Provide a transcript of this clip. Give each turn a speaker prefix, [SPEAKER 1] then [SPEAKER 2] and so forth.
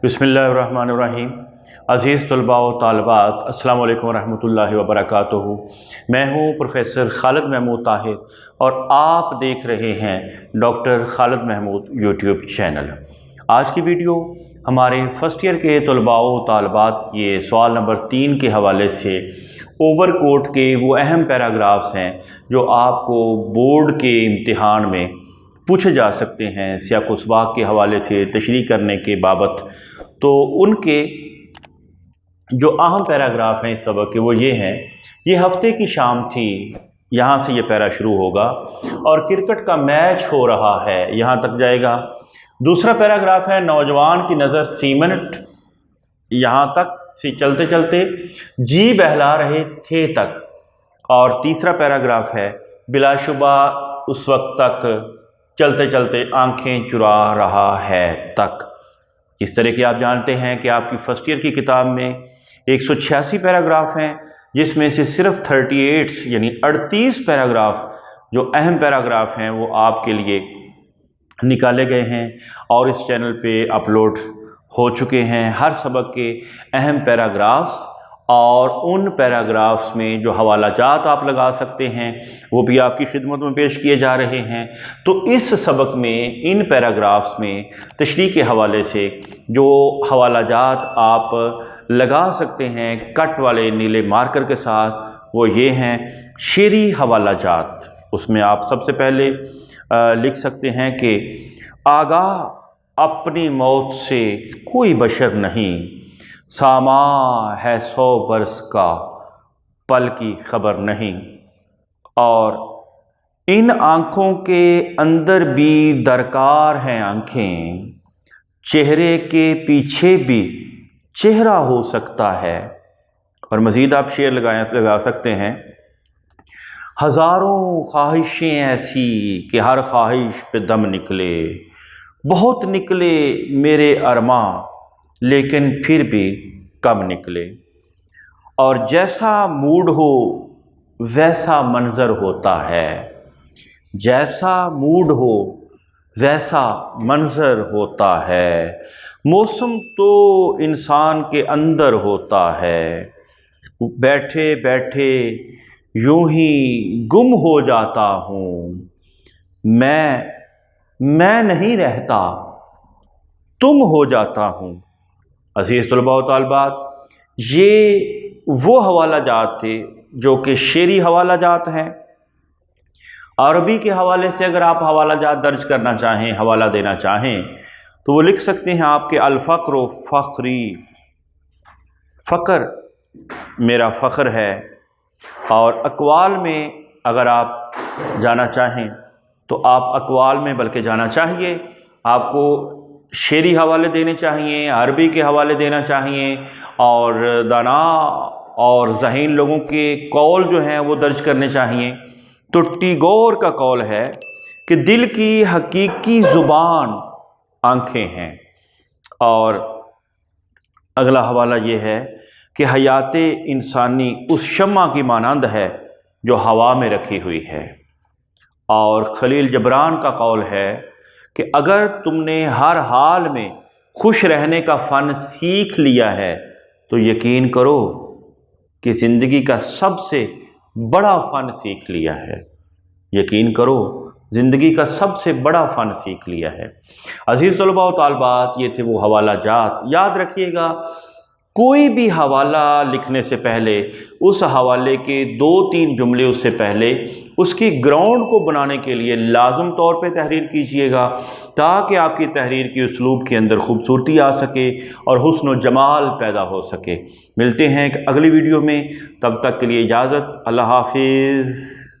[SPEAKER 1] बिस्मिल्लाहिर्रहमानिर्रहीम। अज़ीज़ तलबा व तालिबात, अस्सलामु अलैकुम रहमतुल्लाहि व बरकातुहू। मैं हूँ प्रोफ़ेसर खालिद महमूद ताहिर और आप देख रहे हैं doctor Khalid Mahmood YouTube channel. आज की वीडियो हमारे फ़र्स्ट ईयर के तलबा व तालिबात के सवाल नंबर 3 के हवाले से ओवरकोट के वो अहम पैराग्राफ्स हैं जो आपको बोर्ड के इम्तिहान में पूछे जा सकते हैं सियाक़ व सबाक़ के हवाले से तशरीह करने के बाबत। तो उनके जो अहम पैराग्राफ हैं इस सबक के वो ये हैं। ये हफ्ते की शाम थी, यहाँ से ये पैरा शुरू होगा और क्रिकेट का मैच हो रहा है, यहाँ तक जाएगा। दूसरा पैराग्राफ है नौजवान की नज़र सीमेंट, यहाँ तक से चलते चलते जी बहला रहे थे तक। और तीसरा पैराग्राफ है बिलाशुबा उस वक्त तक चलते चलते आंखें चुरा रहा है तक। इस तरह के आप जानते हैं कि आपकी फ़र्स्ट ईयर की किताब में 186 पैराग्राफ हैं, जिसमें से सिर्फ 38 यानी 38 पैराग्राफ जो अहम पैराग्राफ हैं वो आपके लिए निकाले गए हैं और इस चैनल पे अपलोड हो चुके हैं। हर सबक के अहम पैराग्राफ्स और उन पैराग्राफ्स में जो हवाला जात आप लगा सकते हैं वो भी आपकी खिदमत में पेश किए जा रहे हैं। तो इस सबक में इन पैराग्राफ्स में तशरीह के हवाले से जो हवाला जात आप लगा सकते हैं कट वाले नीले मार्कर के साथ, वो ये हैं शेरी हवाला जात। उसमें आप सबसे पहले लिख सकते हैं कि आगाह अपनी मौत से कोई बशर नहीं, सामा है 100 बरस का पल की खबर नहीं। और इन आँखों के अंदर भी दरकार हैं आँखें, चेहरे के पीछे भी चेहरा हो सकता है। और मज़ीद आप शेर लगा सकते हैं। हज़ारों ख्वाहिशें ऐसी कि हर ख्वाहिश पे दम निकले, बहुत निकले मेरे अरमा लेकिन फिर भी कम निकले। और जैसा मूड हो वैसा मंज़र होता है, जैसा मूड हो वैसा मंज़र होता है। मौसम तो इंसान के अंदर होता है, बैठे बैठे यूं ही गुम हो जाता हूँ। मैं नहीं रहता, तुम हो जाता हूँ। अज़ीज़ तलबा व तालिबात, ये वो हवाला जात थे जो कि शेरी हवाला जात हैं। अरबी के हवाले से अगर आप हवाला जात दर्ज करना चाहें, हवाला देना चाहें, तो वो लिख सकते हैं आपके अल-फ़क़्र फ़ख़्री, फ़क़्र मेरा फ़ख़्र है। और अक़वाल में अगर आप जाना चाहें तो आप अक़वाल में बल्कि जाना चाहिए, आपको शेरी हवाले देने चाहिए, अरबी के हवाले देना चाहिए और दाना और ज़हीन लोगों के कौल जो हैं वो दर्ज करने चाहिए। तो टैगोर का कौल है कि दिल की हकीकी ज़ुबान आँखें हैं। और अगला हवाला ये है कि हयाते इंसानी उस शम्मा की मानंद है जो हवा में रखी हुई है। और खलील जबरान का कौल है कि अगर तुमने हर हाल में खुश रहने का फ़न सीख लिया है तो यकीन करो कि ज़िंदगी का सबसे बड़ा फ़न सीख लिया है। यकीन करो ज़िंदगी का सबसे बड़ा फ़न सीख लिया है। अज़ीज़ तलबा व तालिबात, ये थे वो हवाला जात। याद रखिएगा, कोई भी हवाला लिखने से पहले उस हवाले के 2-3 जुमले उससे पहले उसकी ग्राउंड को बनाने के लिए लाज़िम तौर पे तहरीर कीजिएगा, ताकि आपकी तहरीर की उसलूब के अंदर खूबसूरती आ सके और हुस्न व जमाल पैदा हो सके। मिलते हैं एक अगली वीडियो में, तब तक के लिए इजाज़त। अल्लाह हाफिज़।